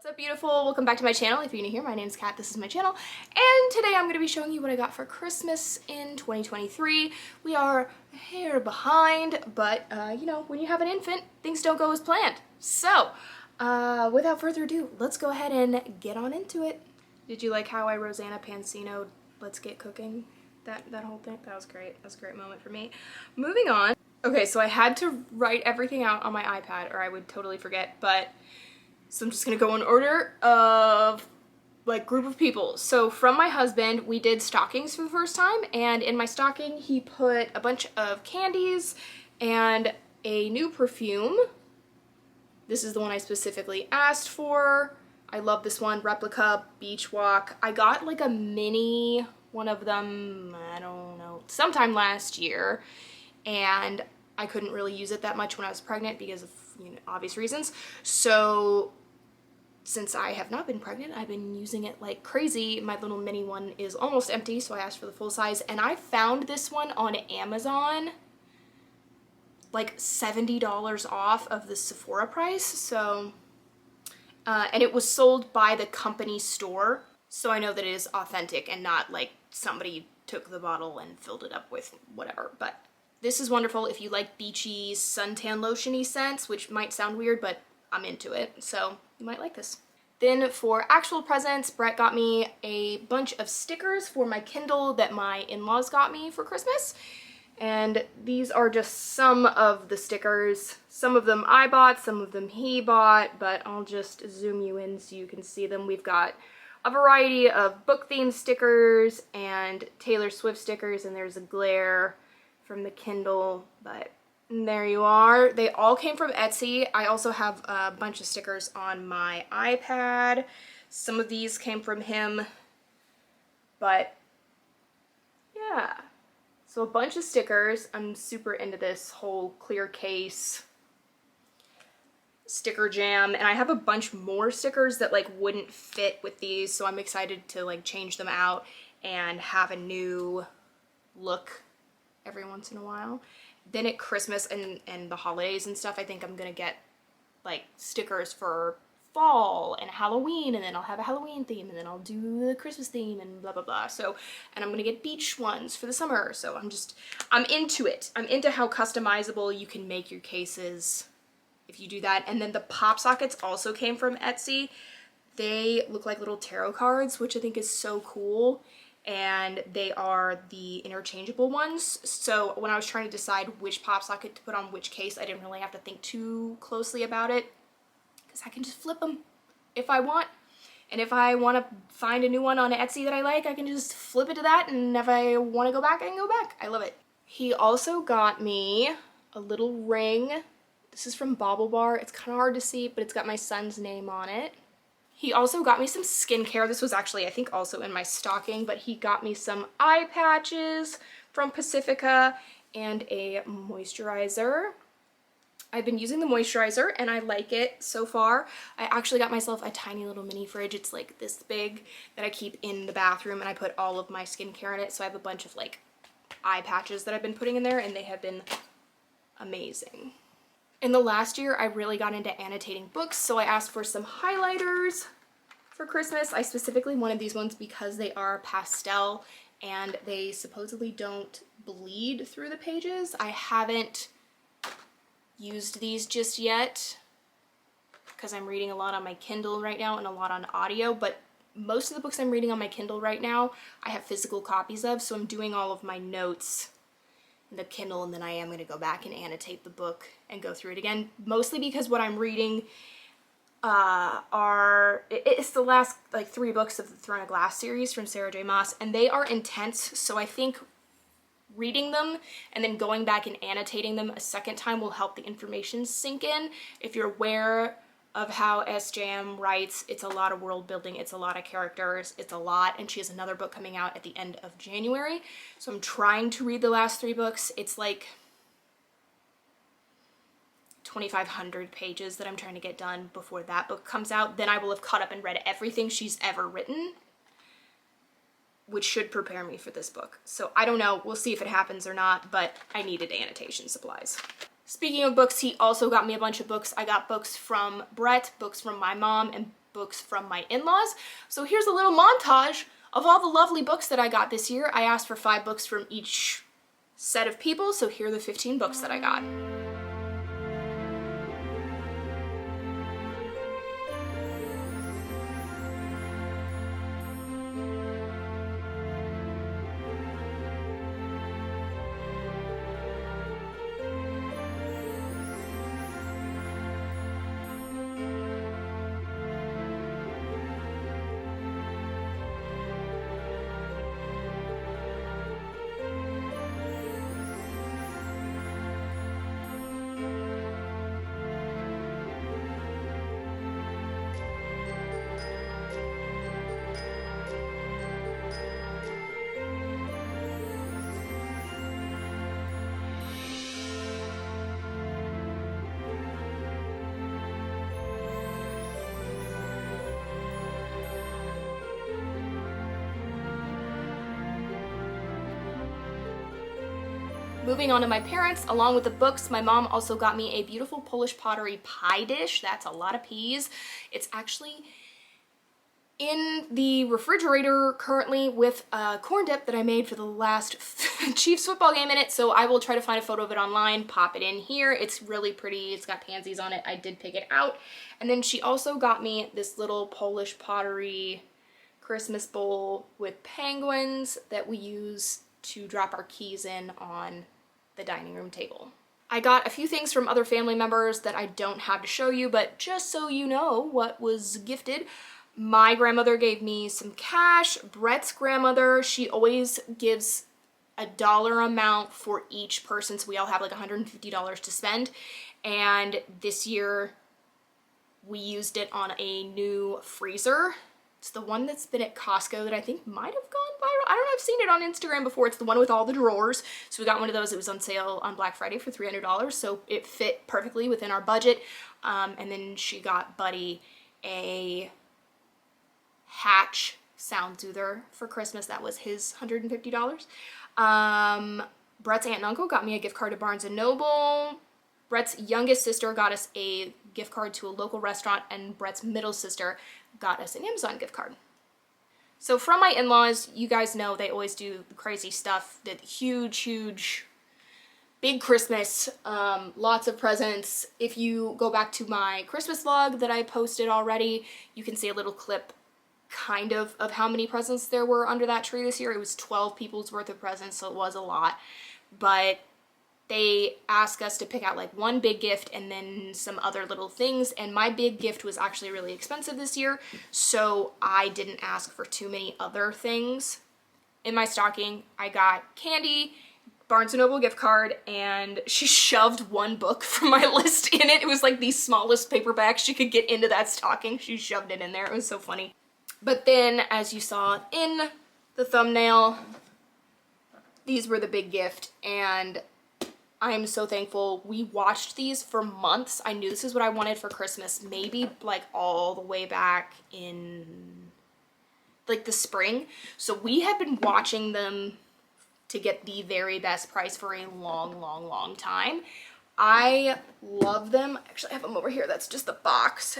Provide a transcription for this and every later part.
What's up, beautiful? Welcome back to my channel. If you're new here, my name's Kat, this is my channel, and today I'm going to be showing you what I got for Christmas in 2023. We are a hair behind, but you know, when you have an infant, things don't go as planned. So, without further ado, let's go ahead and get on into it. Did you like how I Rosanna Pansino'd Let's Get Cooking? That whole thing? That was great. That was a great moment for me. Moving on. Okay, so I had to write everything out on my iPad or I would totally forget, so I'm just gonna go in order of like group of people. So from my husband, we did stockings for the first time, and in my stocking he put a bunch of candies and a new perfume. This is the one I specifically asked for. I love this one, Replica Beach Walk. I got like a mini one of them, I don't know, sometime last year, and I couldn't really use it that much when I was pregnant because of, you know, obvious reasons. So since I have not been pregnant, I've been using it like crazy. My little mini one is almost empty, so I asked for the full size, and I found this one on Amazon like $70 off of the Sephora price. So and it was sold by the company store, so I know that it is authentic and not like somebody took the bottle and filled it up with whatever. But this is wonderful if you like beachy suntan lotion-y scents, which might sound weird, but I'm into it, so you might like this. Then for actual presents, Brett got me a bunch of stickers for my Kindle that my in-laws got me for Christmas. And these are just some of the stickers. Some of them I bought, some of them he bought, but I'll just zoom you in so you can see them. We've got a variety of book-themed stickers and Taylor Swift stickers, and there's a glare from the Kindle, but there you are. They all came from Etsy. I also have a bunch of stickers on my iPad. Some of these came from him, but yeah. So a bunch of stickers. I'm super into this whole clear case sticker jam, and I have a bunch more stickers that like wouldn't fit with these, so I'm excited to like change them out and have a new look every once in a while. Then at Christmas and the holidays and stuff, I think I'm gonna get like stickers for fall and Halloween, and then I'll have a Halloween theme, and then I'll do the Christmas theme and blah blah blah. So, and I'm gonna get beach ones for the summer. So I'm into it. I'm into how customizable you can make your cases if you do that. And then the pop sockets also came from Etsy. They look like little tarot cards, which I think is so cool. And they are the interchangeable ones. So when I was trying to decide which pop socket to put on which case, I didn't really have to think too closely about it, because I can just flip them if I want. And if I want to find a new one on Etsy that I like, I can just flip it to that, and if I want to go back, I can go back. I love it. He also got me a little ring. This is from Bauble Bar. It's kind of hard to see, but it's got my son's name on it. He also got me some skincare. This was actually, I think, also in my stocking, but he got me some eye patches from Pacifica and a moisturizer. I've been using the moisturizer and I like it so far. I actually got myself a tiny little mini fridge. It's like this big that I keep in the bathroom, and I put all of my skincare in it. So I have a bunch of like eye patches that I've been putting in there, and they have been amazing. In the last year, I really got into annotating books, so I asked for some highlighters for Christmas. I specifically wanted these ones because they are pastel and they supposedly don't bleed through the pages. I haven't used these just yet because I'm reading a lot on my Kindle right now and a lot on audio, but most of the books I'm reading on my Kindle right now, I have physical copies of, so I'm doing all of my notes the Kindle, and then I am going to go back and annotate the book and go through it again, mostly because what I'm reading it's the last like 3 books of the Throne of Glass series from Sarah J Maas, and they are intense, so I think reading them and then going back and annotating them a second time will help the information sink in. If you're aware of how SJM writes, it's a lot of world building, it's a lot of characters, it's a lot, and she has another book coming out at the end of January, so I'm trying to read the last 3 books. It's like 2,500 pages that I'm trying to get done before that book comes out. Then I will have caught up and read everything she's ever written, which should prepare me for this book. So I don't know, we'll see if it happens or not, but I needed annotation supplies. Speaking of books, he also got me a bunch of books. I got books from Brett, books from my mom, and books from my in-laws. So here's a little montage of all the lovely books that I got this year. I asked for 5 books from each set of people, so here are the 15 books that I got. Moving on to my parents, along with the books, my mom also got me a beautiful Polish pottery pie dish. That's a lot of peas. It's actually in the refrigerator currently with a corn dip that I made for the last Chiefs football game in it, so I will try to find a photo of it online, pop it in here. It's really pretty. It's got pansies on it. I did pick it out. And then she also got me this little Polish pottery Christmas bowl with penguins that we use to drop our keys in on the dining room table. I got a few things from other family members that I don't have to show you, but just so you know what was gifted, my grandmother gave me some cash. Brett's grandmother, she always gives a dollar amount for each person, so we all have like $150 to spend, and this year we used it on a new freezer. It's the one that's been at Costco that I think might have gone viral. I don't know, I've seen it on Instagram before. It's the one with all the drawers. So we got one of those. It was on sale on Black Friday for $300, so it fit perfectly within our budget. And then she got Buddy a Hatch sound soother for Christmas. That was his $150. Brett's aunt and uncle got me a gift card to Barnes & Noble. Brett's youngest sister got us a gift card to a local restaurant, and Brett's middle sister got us an Amazon gift card. So from my in-laws, you guys know they always do crazy stuff, the huge, big Christmas, lots of presents. If you go back to my Christmas vlog that I posted already, you can see a little clip kind of how many presents there were under that tree this year. It was 12 people's worth of presents, so it was a lot. But they asked us to pick out like one big gift and then some other little things, and my big gift was actually really expensive this year, so I didn't ask for too many other things. In my stocking, I got candy, Barnes & Noble gift card, and she shoved one book from my list in it. It was like the smallest paperback she could get into that stocking. She shoved it in there. It was so funny. But then, as you saw in the thumbnail, these were the big gift, and I'm so thankful. We watched these for months. I knew this is what I wanted for Christmas, maybe like all the way back in like the spring. So we had been watching them to get the very best price for a long time. I love them. Actually, I have them over here. That's just the box.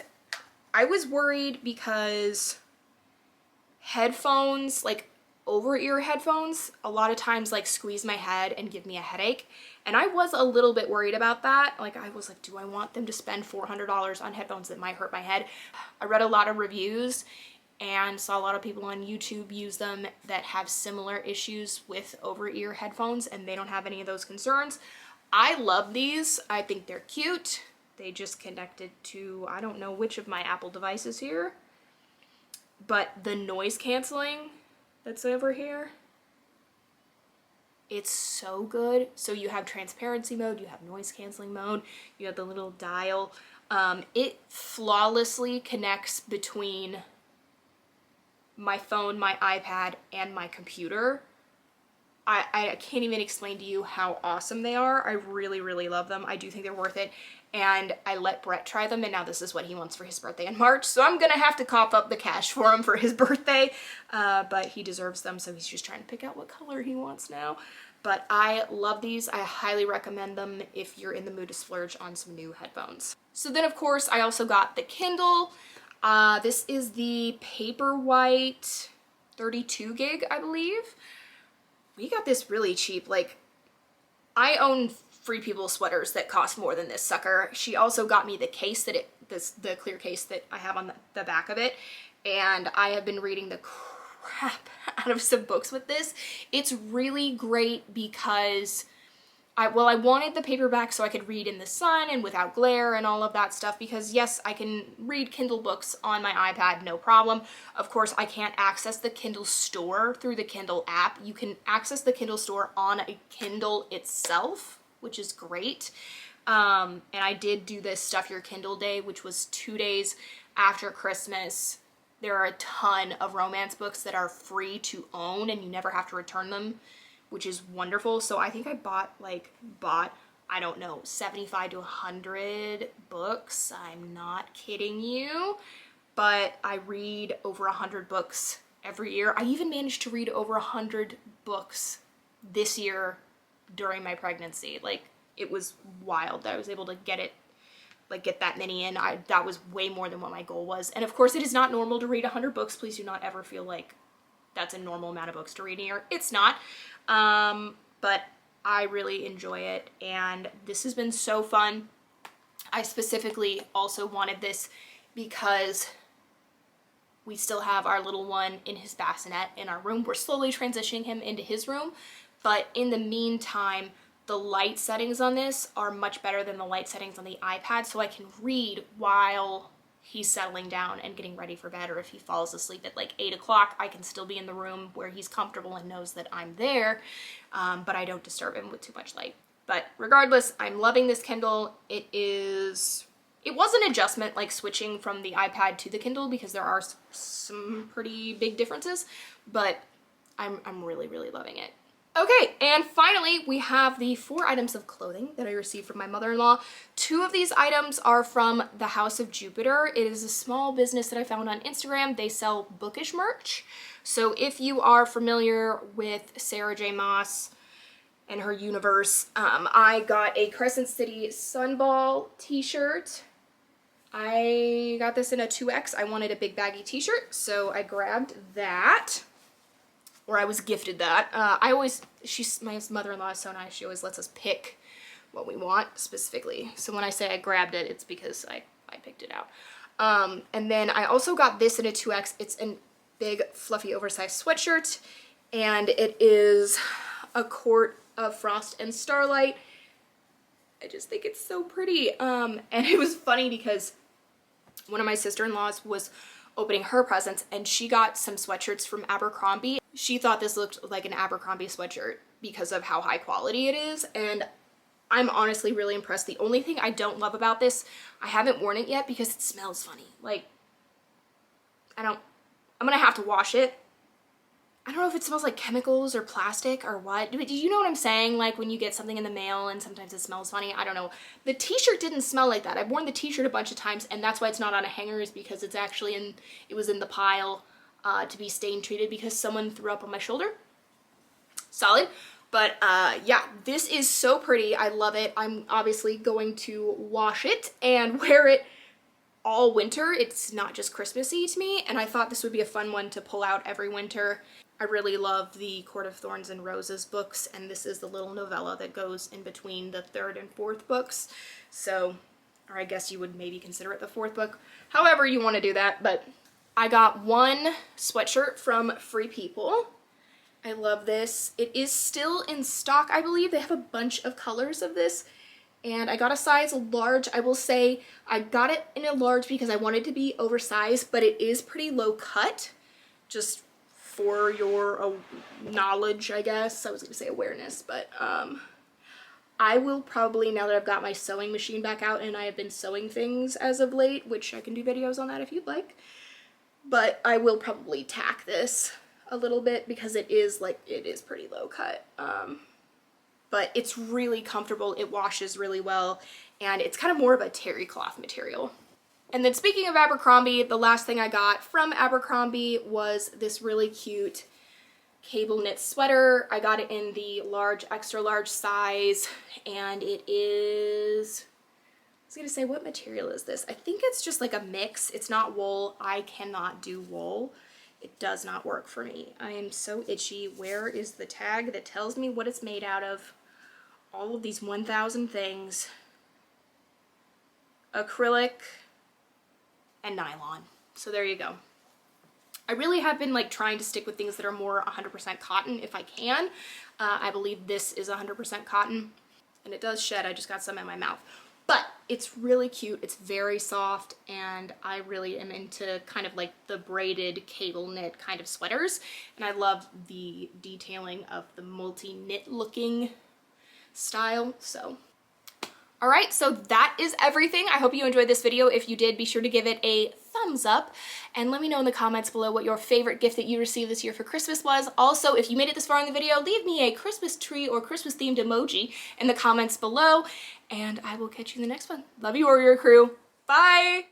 I was worried because headphones, like over-ear headphones, a lot of times like squeeze my head and give me a headache. And I was a little bit worried about that. Like I was like, do I want them to spend $400 on headphones that might hurt my head? I read a lot of reviews and saw a lot of people on YouTube use them that have similar issues with over-ear headphones, and they don't have any of those concerns. I love these. I think they're cute. They just connected to, I don't know which of my Apple devices here, but the noise canceling that's over here, it's so good. So you have transparency mode, you have noise canceling mode, you have the little dial. It flawlessly connects between my phone, my iPad, and my computer. I can't even explain to you how awesome they are. I really love them. I do think they're worth it. And I let Brett try them, and now this is what he wants for his birthday in March. So I'm gonna have to cough up the cash for him for his birthday, but he deserves them, so he's just trying to pick out what color he wants now. But I love these. I highly recommend them if you're in the mood to splurge on some new headphones. So then, of course, I also got the Kindle. This is the Paperwhite 32 gig, I believe. We got this really cheap. Like, I own Free People sweaters that cost more than this sucker. She also got me the case that the clear case that I have on the back of it. And I have been reading the crap out of some books with this. It's really great because I wanted the paperback so I could read in the sun and without glare and all of that stuff, because yes, I can read Kindle books on my iPad, no problem. Of course, I can't access the Kindle store through the Kindle app. You can access the Kindle store on a Kindle itself, which is great. And I did do this Stuff Your Kindle Day, which was 2 days after Christmas. There are a ton of romance books that are free to own and you never have to return them, which is wonderful. So I think I bought, I don't know, 75 to 100 books. I'm not kidding you. But I read over 100 books every year. I even managed to read over 100 books this year during my pregnancy. Like, it was wild that I was able to get that many in. That was way more than what my goal was. And of course, it is not normal to read 100 books. Please do not ever feel like that's a normal amount of books to read a year. It's not. But I really enjoy it, and this has been so fun. I specifically also wanted this because we still have our little one in his bassinet in our room. We're slowly transitioning him into his room, but in the meantime, the light settings on this are much better than the light settings on the iPad, so I can read while he's settling down and getting ready for bed, or if he falls asleep at like 8 o'clock, I can still be in the room where he's comfortable and knows that I'm there, but I don't disturb him with too much light. But regardless, I'm loving this Kindle. It was an adjustment, like switching from the iPad to the Kindle, because there are some pretty big differences, but I'm really, really loving it. Okay, and finally, we have the 4 items of clothing that I received from my mother-in-law. 2 of these items are from the House of Jupiter. It is a small business that I found on Instagram. They sell bookish merch. So if you are familiar with Sarah J. Maas and her universe, I got a Crescent City Sunball t-shirt. I got this in a 2X. I wanted a big baggy t-shirt, so I grabbed that. Or I was gifted that. My mother-in-law is so nice, she always lets us pick what we want specifically. So when I say I grabbed it, it's because I picked it out. And then I also got this in a 2X. It's a big, fluffy, oversized sweatshirt, and it is a Court of Frost and Starlight. I just think it's so pretty. And it was funny because one of my sister-in-laws was opening her presents, and she got some sweatshirts from Abercrombie. She thought this looked like an Abercrombie sweatshirt because of how high quality it is, and I'm honestly really impressed. The only thing I don't love about this, I haven't worn it yet because it smells funny. Like, I'm gonna have to wash it. I don't know if it smells like chemicals or plastic or what. Do you know what I'm saying? Like when you get something in the mail and sometimes it smells funny. I don't know. The t-shirt didn't smell like that. I've worn the t-shirt a bunch of times, and that's why it's not on a hanger, is because it's actually it was in the pile to be stain treated because someone threw up on my shoulder. Solid. But yeah, this is so pretty. I love it. I'm obviously going to wash it and wear it all winter. It's not just Christmassy to me, and I thought this would be a fun one to pull out every winter. I really love the Court of Thorns and Roses books, and this is the little novella that goes in between the 3rd and 4th books. So, or I guess you would maybe consider it the 4th book. However you want to do that, but I got one sweatshirt from Free People. I love this. It is still in stock, I believe. They have a bunch of colors of this, and I got a size large. I will say I got it in a large because I wanted to be oversized, but it is pretty low cut, just for your knowledge, I guess. I was gonna say awareness, but I will probably, now that I've got my sewing machine back out and I have been sewing things as of late, which I can do videos on that if you'd like, but I will probably tack this a little bit because it is pretty low cut. But it's really comfortable, it washes really well, and it's kind of more of a terry cloth material. And then speaking of Abercrombie, the last thing I got from Abercrombie was this really cute cable knit sweater. I got it in the large, extra large size, and it is was gonna say, what material is this? I think it's just like a mix. It's not wool. I cannot do wool. It does not work for me. I am so itchy. Where is the tag that tells me what it's made out of? All of these 1,000 things. Acrylic and nylon. So there you go. I really have been like trying to stick with things that are more 100% cotton if I can. I believe this is 100% cotton, and it does shed. I just got some in my mouth. But it's really cute, it's very soft, and I really am into kind of like the braided cable knit kind of sweaters. And I love the detailing of the multi-knit looking style, so. All right, so that is everything. I hope you enjoyed this video. If you did, be sure to give it a thumbs up and let me know in the comments below what your favorite gift that you received this year for Christmas was. Also, if you made it this far in the video, leave me a Christmas tree or Christmas themed emoji in the comments below, and I will catch you in the next one. Love you, Warrior Crew. Bye.